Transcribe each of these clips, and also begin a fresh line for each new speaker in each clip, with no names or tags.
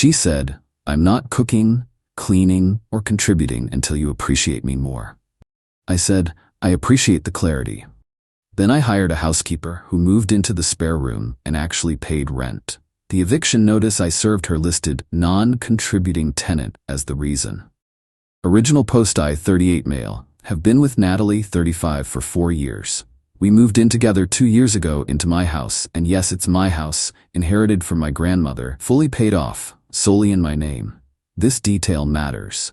She said, "I'm not cooking, cleaning, or contributing until you appreciate me more." I said, "I appreciate the clarity." Then I hired a housekeeper who moved into the spare room and actually paid rent. The eviction notice I served her listed non-contributing tenant as the reason. Original post: I, 38 male, have been with Natalie, 35, for 4 years. We moved in together 2 years ago into my house, and yes, it's my house, inherited from my grandmother, fully paid off, solely in my name. This detail matters.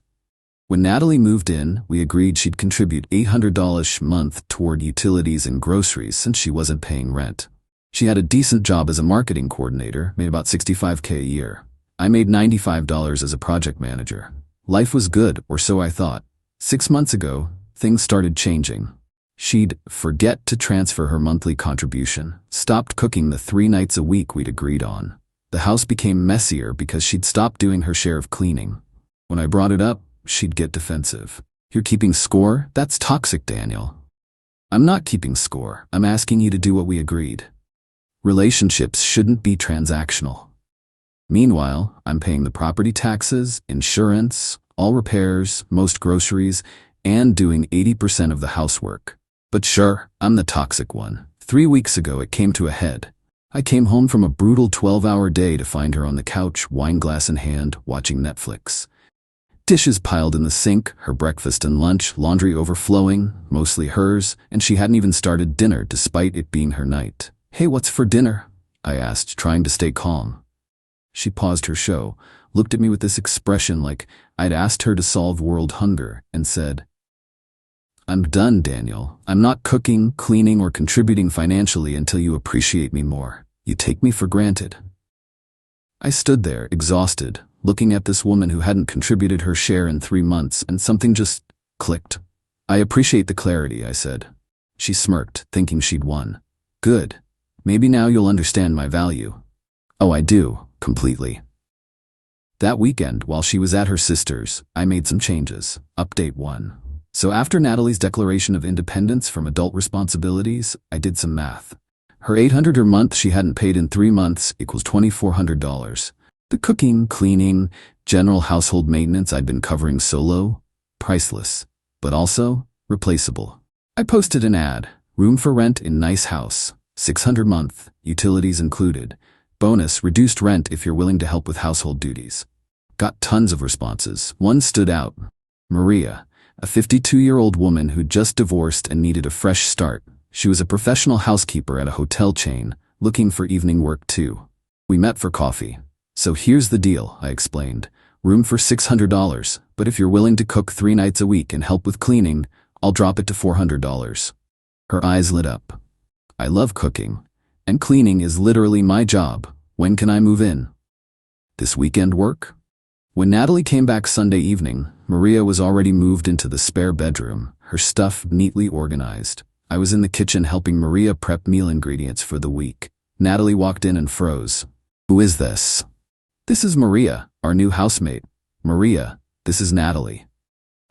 When Natalie moved in, we agreed she'd contribute $800 a month toward utilities and groceries since she wasn't paying rent. She had a decent job as a marketing coordinator, made about $65K a year. I made $95 as a project manager. Life was good, or so I thought. 6 months ago, things started changing. She'd forget to transfer her monthly contribution, stopped cooking the 3 nights a week we'd agreed on. The house became messier because she'd stopped doing her share of cleaning. When I brought it up, she'd get defensive. "You're keeping score? That's toxic, Daniel." "I'm not keeping score. I'm asking you to do what we agreed." Relationships shouldn't be transactional. Meanwhile, I'm paying the property taxes, insurance, all repairs, most groceries, and doing 80% of the housework. But sure, I'm the toxic one. 3 weeks ago it came to a head. I came home from a brutal 12-hour day to find her on the couch, wineglass in hand, watching Netflix. Dishes piled in the sink, her breakfast and lunch, laundry overflowing, mostly hers, and she hadn't even started dinner despite it being her night. "Hey, what's for dinner?" I asked, trying to stay calm. She paused her show, looked at me with this expression like I'd asked her to solve world hunger, and said, "I'm done, Daniel. I'm not cooking, cleaning, or contributing financially until you appreciate me more. You take me for granted." I stood there, exhausted, looking at this woman who hadn't contributed her share in 3 months, and something just clicked. "I appreciate the clarity," I said. She smirked, thinking she'd won. "Good. Maybe now you'll understand my value." "Oh, I do, completely." That weekend, while she was at her sister's, I made some changes. Update 1. So after Natalie's declaration of independence from adult responsibilities, I did some math. Her $800 a month she hadn't paid in 3 months equals $2,400. The cooking, cleaning, general household maintenance I'd been covering solo, priceless, but also replaceable. I posted an ad, room for rent in nice house, $600 month, utilities included. Bonus, reduced rent if you're willing to help with household duties. Got tons of responses. One stood out. Maria, a 52-year-old woman who'd just divorced and needed a fresh start. She was a professional housekeeper at a hotel chain, looking for evening work too. We met for coffee. "So here's the deal," I explained. "Room for $600, but if you're willing to cook 3 nights a week and help with cleaning, I'll drop it to $400. Her eyes lit up. "I love cooking, and cleaning is literally my job. When can I move in?" "This weekend work?" When Natalie came back Sunday evening, Maria was already moved into the spare bedroom, her stuff neatly organized. I was in the kitchen helping Maria prep meal ingredients for the week. Natalie walked in and froze. "Who is this?" "This is Maria, our new housemate." "Maria, this is Natalie."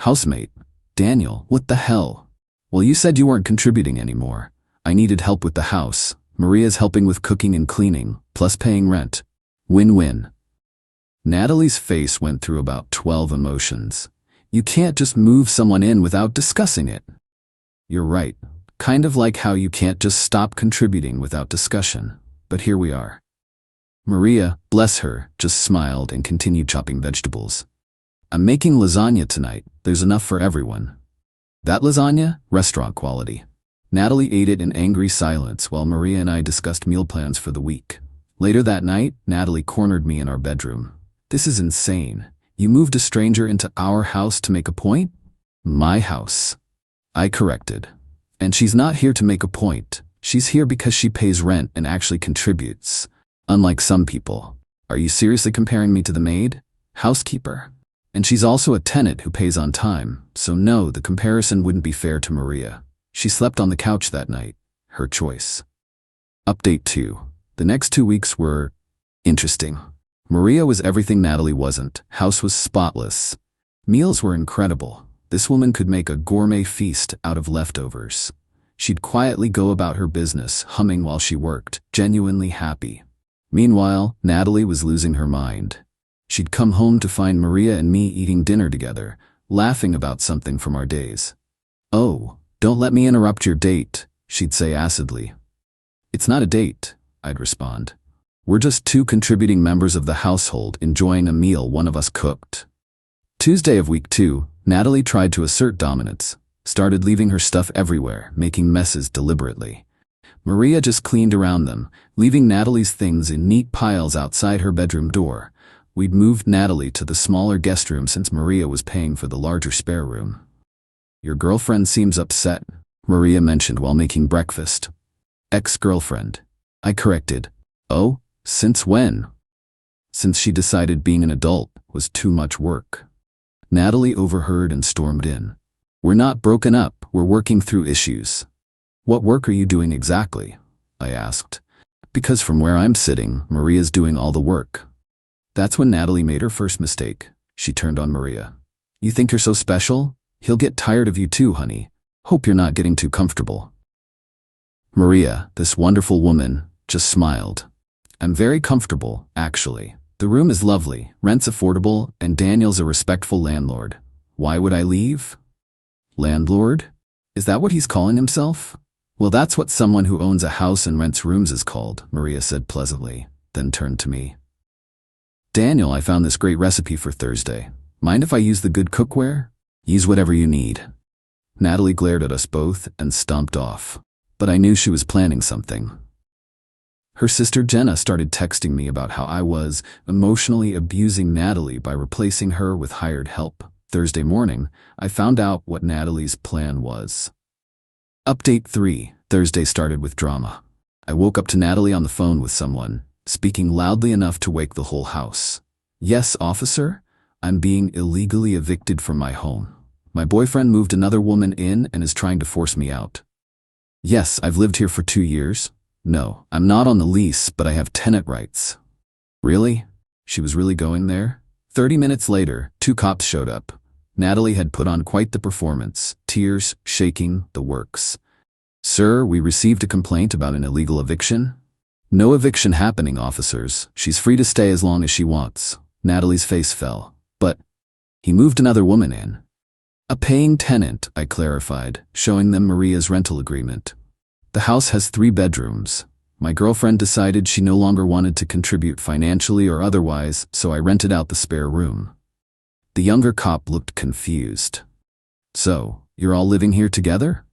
"Housemate? Daniel, what the hell?" "Well, you said you weren't contributing anymore. I needed help with the house. Maria's helping with cooking and cleaning, plus paying rent. Win-win." Natalie's face went through about 12 emotions. You can't just move someone in without discussing it. You're right. Kind of like how you can't just stop contributing without discussion. But here we are. Maria, bless her, just smiled and continued chopping vegetables. "I'm making lasagna tonight. There's enough for everyone." "That lasagna? Restaurant quality." Natalie ate it in angry silence while Maria and I discussed meal plans for the week. Later that night, Natalie cornered me in our bedroom. "This is insane. You moved a stranger into our house to make a point?" "My house," I corrected. "And she's not here to make a point. She's here because she pays rent and actually contributes. Unlike some people." "Are you seriously comparing me to the maid? Housekeeper?" "And she's also a tenant who pays on time, so no, the comparison wouldn't be fair to Maria. She slept on the couch that night. Her choice." Update 2. The next 2 weeks were interesting. Maria was everything Natalie wasn't. House was spotless. Meals were incredible. This woman could make a gourmet feast out of leftovers. She'd quietly go about her business, humming while she worked, genuinely happy. Meanwhile, Natalie was losing her mind. She'd come home to find Maria and me eating dinner together, laughing about something from our days. "Oh, don't let me interrupt your date," she'd say acidly. "It's not a date," I'd respond. "We're just two contributing members of the household enjoying a meal one of us cooked." Tuesday of week 2, Natalie tried to assert dominance, started leaving her stuff everywhere, making messes deliberately. Maria just cleaned around them, leaving Natalie's things in neat piles outside her bedroom door. We'd moved Natalie to the smaller guest room since Maria was paying for the larger spare room. "Your girlfriend seems upset," Maria mentioned while making breakfast. "Ex-girlfriend," I corrected. "Oh, since when?" "Since she decided being an adult was too much work." Natalie overheard and stormed in. "We're not broken up, we're working through issues." "What work are you doing exactly?" I asked. Because from where I'm sitting, Maria's doing all the work. That's when Natalie made her first mistake. She turned on Maria. "You think you're so special? He'll get tired of you too, honey. Hope you're not getting too comfortable." Maria, this wonderful woman, just smiled. "I'm very comfortable, actually. The room is lovely, rent's affordable, and Daniel's a respectful landlord. Why would I leave?" "Landlord? Is that what he's calling himself?" "Well, that's what someone who owns a house and rents rooms is called," Maria said pleasantly, then turned to me. "Daniel, I found this great recipe for Thursday. Mind if I use the good cookware?" "Use whatever you need." Natalie glared at us both and stomped off. But I knew she was planning something. Her sister Jenna started texting me about how I was emotionally abusing Natalie by replacing her with hired help. Thursday morning, I found out what Natalie's plan was. Update 3. Thursday started with drama. I woke up to Natalie on the phone with someone, speaking loudly enough to wake the whole house. "Yes, officer? I'm being illegally evicted from my home. My boyfriend moved another woman in and is trying to force me out." "Yes, I've lived here for 2 years. No, I'm not on the lease, but I have tenant rights." "Really?" She was really going there? 30 minutes later, 2 cops showed up. Natalie had put on quite the performance, tears, shaking, the works. "Sir, we received a complaint about an illegal eviction." "No eviction happening, officers. She's free to stay as long as she wants." Natalie's face fell. "But he moved another woman in." "A paying tenant," I clarified, showing them Maria's rental agreement. "The house has 3 bedrooms. My girlfriend decided she no longer wanted to contribute financially or otherwise, so I rented out the spare room." The younger cop looked confused. "So, you're all living here together?"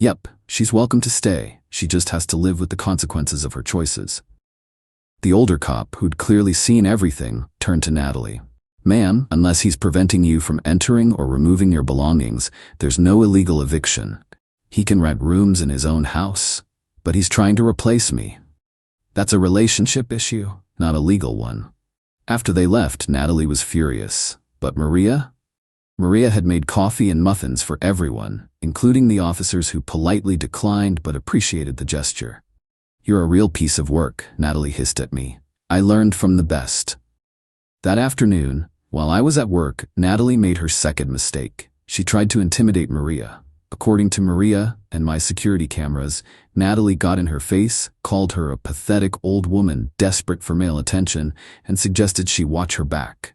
"Yep, she's welcome to stay. She just has to live with the consequences of her choices." The older cop, who'd clearly seen everything, turned to Natalie. "Ma'am, unless he's preventing you from entering or removing your belongings, there's no illegal eviction. He can rent rooms in his own house, but he's trying to replace me. That's a relationship issue, not a legal one." After they left, Natalie was furious. But Maria? Maria had made coffee and muffins for everyone, including the officers who politely declined but appreciated the gesture. "You're a real piece of work," Natalie hissed at me. "I learned from the best." That afternoon, while I was at work, Natalie made her second mistake. She tried to intimidate Maria. According to Maria and my security cameras, Natalie got in her face, called her a pathetic old woman desperate for male attention, and suggested she watch her back.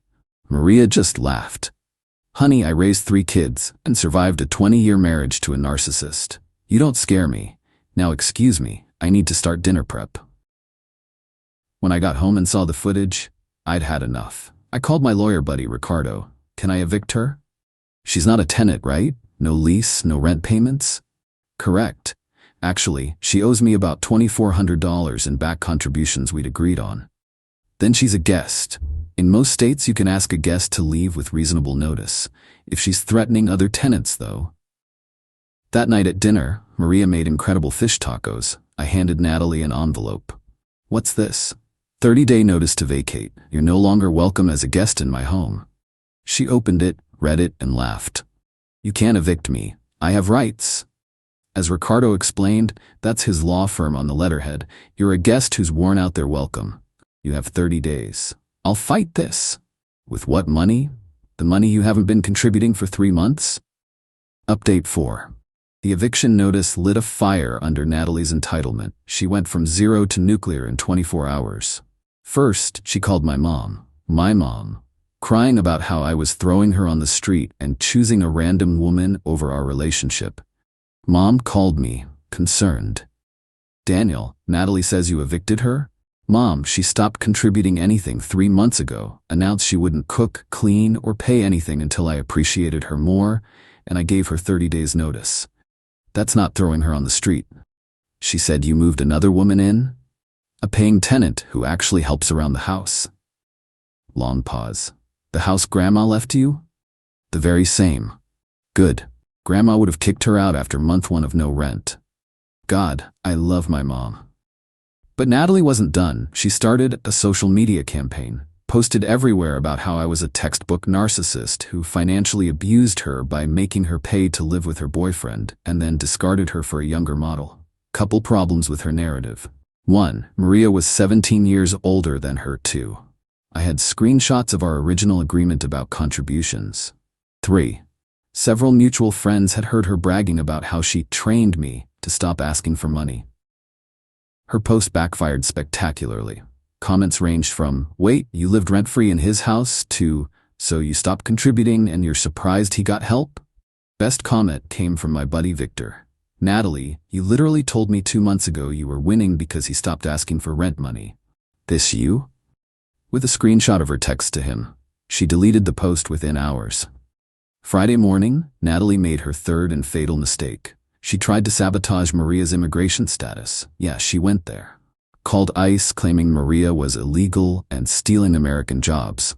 Maria just laughed. "Honey, I raised 3 kids and survived a 20-year marriage to a narcissist. You don't scare me. Now excuse me, I need to start dinner prep." When I got home and saw the footage, I'd had enough. I called my lawyer buddy Ricardo. "Can I evict her?" "She's not a tenant, right? No lease, no rent payments?" "Correct. Actually, she owes me about $2,400 in back contributions we'd agreed on." "Then she's a guest. In most states, you can ask a guest to leave with reasonable notice. If she's threatening other tenants, though." That night at dinner, Maria made incredible fish tacos. I handed Natalie an envelope. "What's this?" 30-day notice to vacate. You're no longer welcome as a guest in my home." She opened it, read it, and laughed. "You can't evict me. I have rights." As Ricardo explained, that's his law firm on the letterhead. You're a guest who's worn out their welcome. You have 30 days. I'll fight this. With what money? The money you haven't been contributing for 3 months? Update 4. The eviction notice lit a fire under Natalie's entitlement. She went from 0 to nuclear in 24 hours. First, she called my mom. My mom, crying about how I was throwing her on the street and choosing a random woman over our relationship. Mom called me, concerned. Daniel, Natalie says you evicted her? Mom, she stopped contributing anything 3 months ago, announced she wouldn't cook, clean, or pay anything until I appreciated her more, and I gave her 30 days notice. That's not throwing her on the street. She said you moved another woman in? A paying tenant who actually helps around the house. Long pause. The house Grandma left you? The very same. Good. Grandma would have kicked her out after month 1 of no rent. God, I love my mom. But Natalie wasn't done. She started a social media campaign, posted everywhere about how I was a textbook narcissist who financially abused her by making her pay to live with her boyfriend and then discarded her for a younger model. Couple problems with her narrative. 1. Maria was 17 years older than her. 2. I had screenshots of our original agreement about contributions. 3. Several mutual friends had heard her bragging about how she trained me to stop asking for money. Her post backfired spectacularly. Comments ranged from, "Wait, you lived rent-free in his house?" to, "So you stopped contributing and you're surprised he got help?" Best comment came from my buddy Victor. "Natalie, you literally told me 2 months ago you were winning because he stopped asking for rent money. This you?" With a screenshot of her text to him. She deleted the post within hours. Friday morning, Natalie made her third and fatal mistake. She tried to sabotage Maria's immigration status. Yeah, she went there. Called ICE claiming Maria was illegal and stealing American jobs.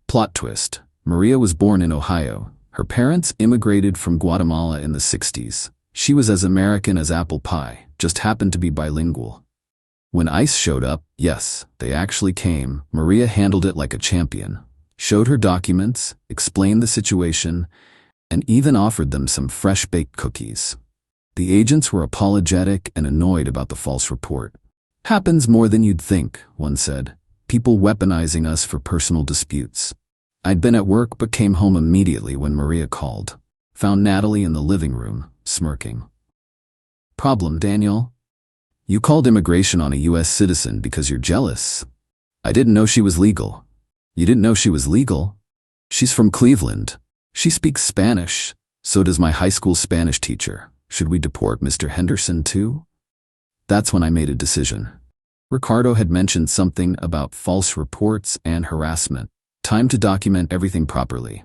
Plot twist. Maria was born in Ohio. Her parents immigrated from Guatemala in the 60s. She was as American as apple pie, just happened to be bilingual. When ICE showed up, yes, they actually came, Maria handled it like a champion. Showed her documents, explained the situation, and even offered them some fresh-baked cookies. The agents were apologetic and annoyed about the false report. "Happens more than you'd think," one said. "People weaponizing us for personal disputes." I'd been at work but came home immediately when Maria called. Found Natalie in the living room, smirking. "Problem, Daniel? You called immigration on a U.S. citizen because you're jealous. I didn't know she was legal." "You didn't know she was legal? She's from Cleveland. She speaks Spanish. So does my high school Spanish teacher. Should we deport Mr. Henderson too?" That's when I made a decision. Ricardo had mentioned something about false reports and harassment. Time to document everything properly.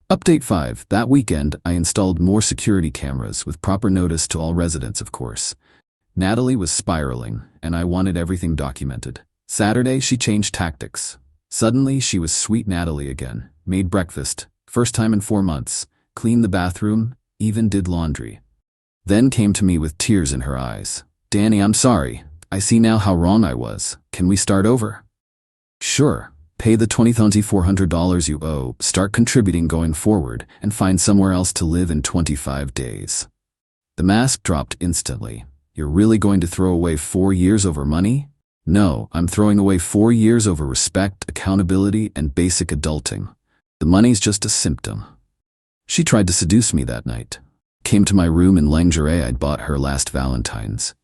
Update 5. That weekend, I installed more security cameras with proper notice to all residents, of course. Natalie was spiraling, and I wanted everything documented. Saturday, she changed tactics. Suddenly, she was sweet Natalie again. Made breakfast, first time in 4 months, cleaned the bathroom, even did laundry. Then came to me with tears in her eyes. "Danny, I'm sorry. I see now how wrong I was. Can we start over?" "Sure. Pay the $20,400 you owe, start contributing going forward, and find somewhere else to live in 25 days. The mask dropped instantly. "You're really going to throw away 4 years over money?" "No, I'm throwing away 4 years over respect, accountability, and basic adulting. The money's just a symptom." She tried to seduce me that night. Came to my room in lingerie I'd bought her last Valentine's.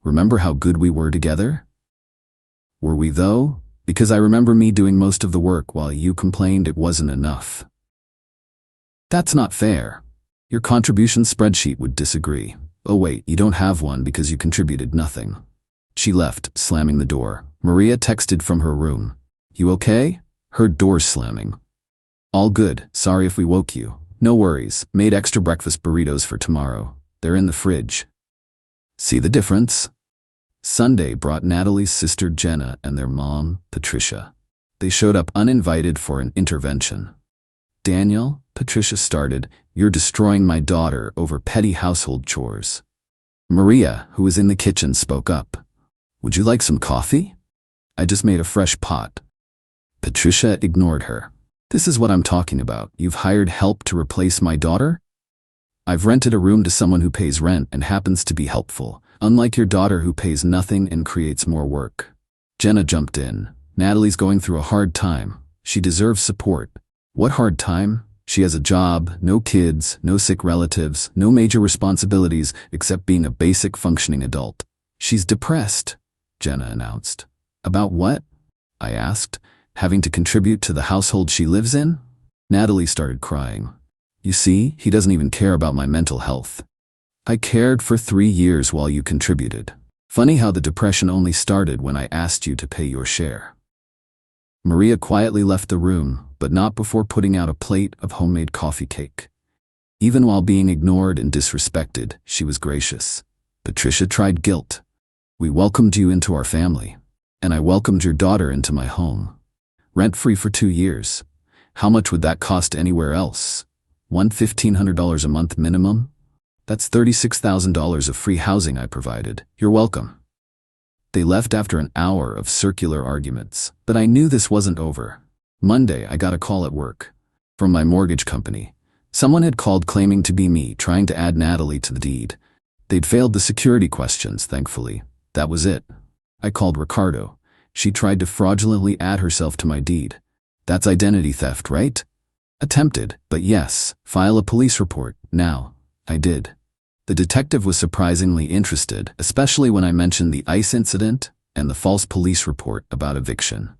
"Remember how good we were together?" "Were we though? Because I remember me doing most of the work while you complained it wasn't enough." "That's not fair. Your contribution spreadsheet would disagree." "Oh wait, you don't have one because you contributed nothing." She left, slamming the door. Maria texted from her room. "You okay?" Heard doors slamming. "All good, sorry if we woke you." "No worries, made extra breakfast burritos for tomorrow. They're in the fridge." See the difference? Sunday brought Natalie's sister Jenna and their mom, Patricia. They showed up uninvited for an intervention. "Daniel," Patricia started, "you're destroying my daughter over petty household chores." Maria, who was in the kitchen, spoke up. "Would you like some coffee? I just made a fresh pot." Patricia ignored her. "This is what I'm talking about. You've hired help to replace my daughter? I've rented a room to someone who pays rent and happens to be helpful, unlike your daughter who pays nothing and creates more work." Jenna jumped in. "Natalie's going through a hard time. She deserves support." "What hard time? She has a job, no kids, no sick relatives, no major responsibilities except being a basic functioning adult." "She's depressed," Jenna announced. "About what?" I asked. Having to contribute to the household she lives in? Natalie started crying. You see, he doesn't even care about my mental health. I cared for 3 years while you contributed. Funny how the depression only started when I asked you to pay your share. Maria quietly left the room, but not before putting out a plate of homemade coffee cake. Even while being ignored and disrespected, she was gracious. Patricia tried guilt. We welcomed you into our family, and I welcomed your daughter into my home. Rent-free for 2 years. How much would that cost anywhere else? $1,500 a month minimum? That's $36,000 of free housing I provided. You're welcome. They left after an hour of circular arguments, but I knew this wasn't over. Monday, I got a call at work from my mortgage company. Someone had called claiming to be me, trying to add Natalie to the deed. They'd failed the security questions, thankfully. That was it. I called Ricardo. She tried to fraudulently add herself to my deed. That's identity theft, right? Attempted, but yes, file a police report, now. I did. The detective was surprisingly interested, especially when I mentioned the ICE incident and the false police report about eviction.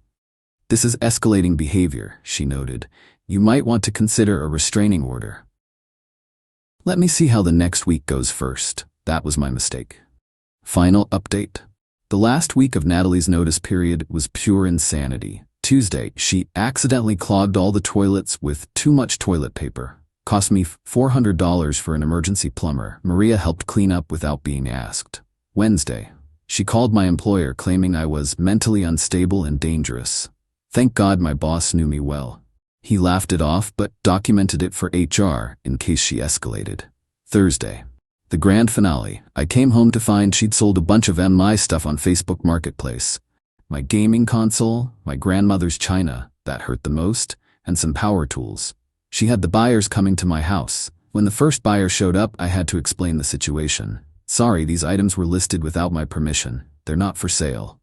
This is escalating behavior, she noted. You might want to consider a restraining order. Let me see how the next week goes first. That was my mistake. Final update. The last week of Natalie's notice period was pure insanity. Tuesday, she accidentally clogged all the toilets with too much toilet paper. Cost me $400 for an emergency plumber. Maria helped clean up without being asked. Wednesday, she called my employer claiming I was mentally unstable and dangerous. Thank God my boss knew me well. He laughed it off but documented it for HR in case she escalated. Thursday, the grand finale. I came home to find she'd sold a bunch of MI stuff on Facebook Marketplace. My gaming console, my grandmother's china, that hurt the most, and some power tools. She had the buyers coming to my house. When the first buyer showed up, I had to explain the situation. Sorry, these items were listed without my permission. They're not for sale.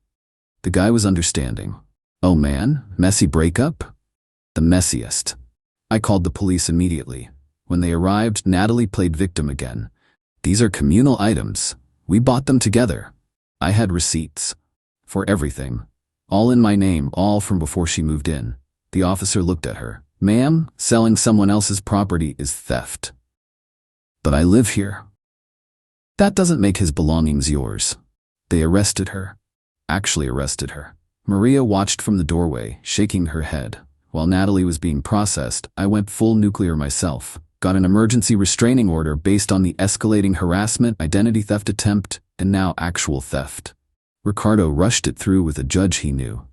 The guy was understanding. Oh man, messy breakup? The messiest. I called the police immediately. When they arrived, Natalie played victim again. These are communal items. We bought them together. I had receipts. For everything. All in my name, all from before she moved in. The officer looked at her. Ma'am, selling someone else's property is theft. But I live here. That doesn't make his belongings yours. They arrested her. Actually arrested her. Maria watched from the doorway, shaking her head. While Natalie was being processed, I went full nuclear myself. Got an emergency restraining order based on the escalating harassment, identity theft attempt, and now actual theft. Ricardo rushed it through with a judge he knew.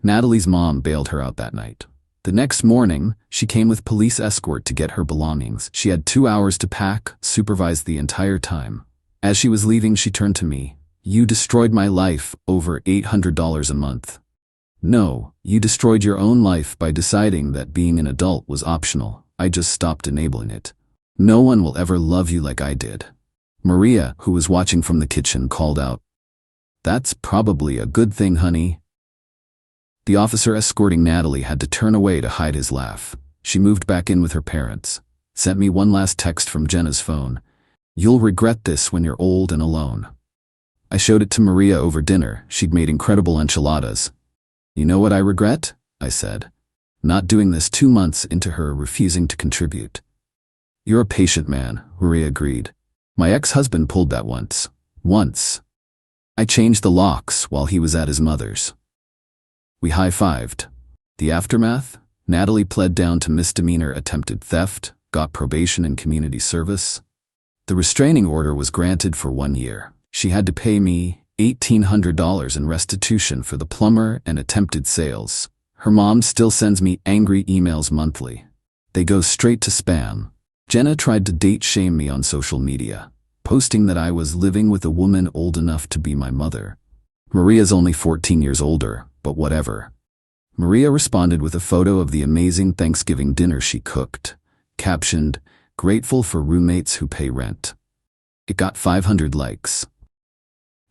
Natalie's mom bailed her out that night. The next morning, she came with police escort to get her belongings. She had 2 hours to pack, supervised the entire time. As she was leaving, she turned to me. You destroyed my life, over $800 a month. No, you destroyed your own life by deciding that being an adult was optional. I just stopped enabling it. No one will ever love you like I did. Maria, who was watching from the kitchen, called out. That's probably a good thing, honey. The officer escorting Natalie had to turn away to hide his laugh. She moved back in with her parents. Sent me one last text from Jenna's phone. You'll regret this when you're old and alone. I showed it to Maria over dinner. She'd made incredible enchiladas. You know what I regret? I said. Not doing this 2 months into her refusing to contribute. You're a patient man, Maria agreed. My ex-husband pulled that once. Once. I changed the locks while he was at his mother's. We high-fived. The aftermath? Natalie pled down to misdemeanor attempted theft, got probation and community service. The restraining order was granted for 1 year. She had to pay me $1,800 in restitution for the plumber and attempted sales. Her mom still sends me angry emails monthly. They go straight to spam. Jenna tried to date shame me on social media, posting that I was living with a woman old enough to be my mother. Maria's only 14 years older, but whatever. Maria responded with a photo of the amazing Thanksgiving dinner she cooked, captioned, "Grateful for roommates who pay rent." It got 500 likes.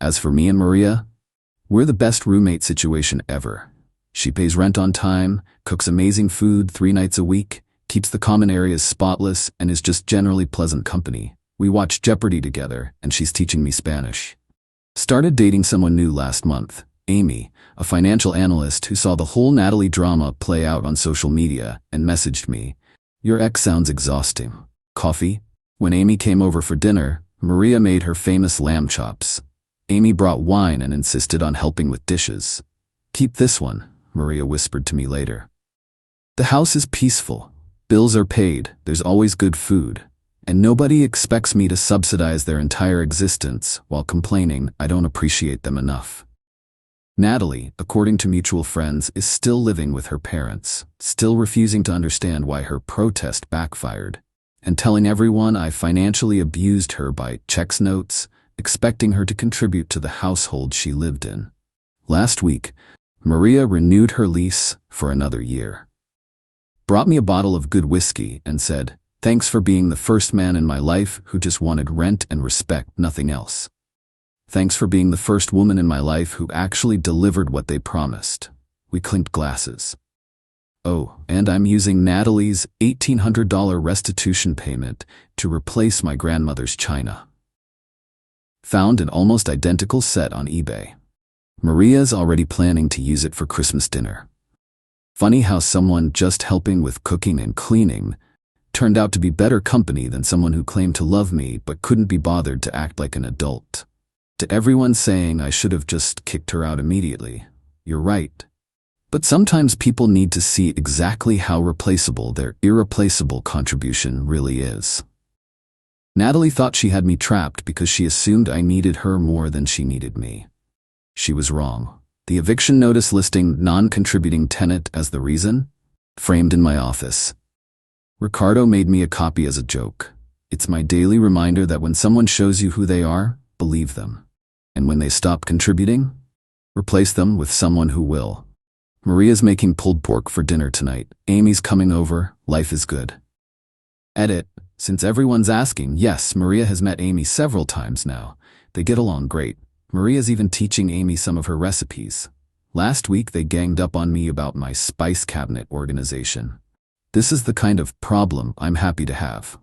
As for me and Maria, we're the best roommate situation ever. She pays rent on time, cooks amazing food 3 nights a week, keeps the common areas spotless, and is just generally pleasant company. We watch Jeopardy together, and she's teaching me Spanish. Started dating someone new last month. Amy, a financial analyst who saw the whole Natalie drama play out on social media and messaged me, "Your ex sounds exhausting. Coffee?" When Amy came over for dinner, Maria made her famous lamb chops. Amy brought wine and insisted on helping with dishes. "Keep this one," Maria whispered to me later. "The house is peaceful. Bills are paid, there's always good food. And nobody expects me to subsidize their entire existence while complaining I don't appreciate them enough." Natalie, according to mutual friends, is still living with her parents, still refusing to understand why her protest backfired, and telling everyone I financially abused her by checks notes, expecting her to contribute to the household she lived in. Last week, Maria renewed her lease for another year. Brought me a bottle of good whiskey and said, "Thanks for being the first man in my life who just wanted rent and respect, nothing else. Thanks for being the first woman in my life who actually delivered what they promised." We clinked glasses. "Oh, and I'm using Natalie's $1,800 restitution payment to replace my grandmother's china. Found an almost identical set on eBay. Maria's already planning to use it for Christmas dinner." Funny how someone just helping with cooking and cleaning turned out to be better company than someone who claimed to love me but couldn't be bothered to act like an adult. To everyone saying I should have just kicked her out immediately, you're right. But sometimes people need to see exactly how replaceable their irreplaceable contribution really is. Natalie thought she had me trapped because she assumed I needed her more than she needed me. She was wrong. The eviction notice listing non-contributing tenant as the reason? Framed in my office. Ricardo made me a copy as a joke. It's my daily reminder that when someone shows you who they are, believe them. And when they stop contributing, replace them with someone who will. Maria's making pulled pork for dinner tonight. Amy's coming over. Life is good. Edit. Since everyone's asking, yes, Maria has met Amy several times now. They get along great. Maria's even teaching Amy some of her recipes. Last week they ganged up on me about my spice cabinet organization. This is the kind of problem I'm happy to have.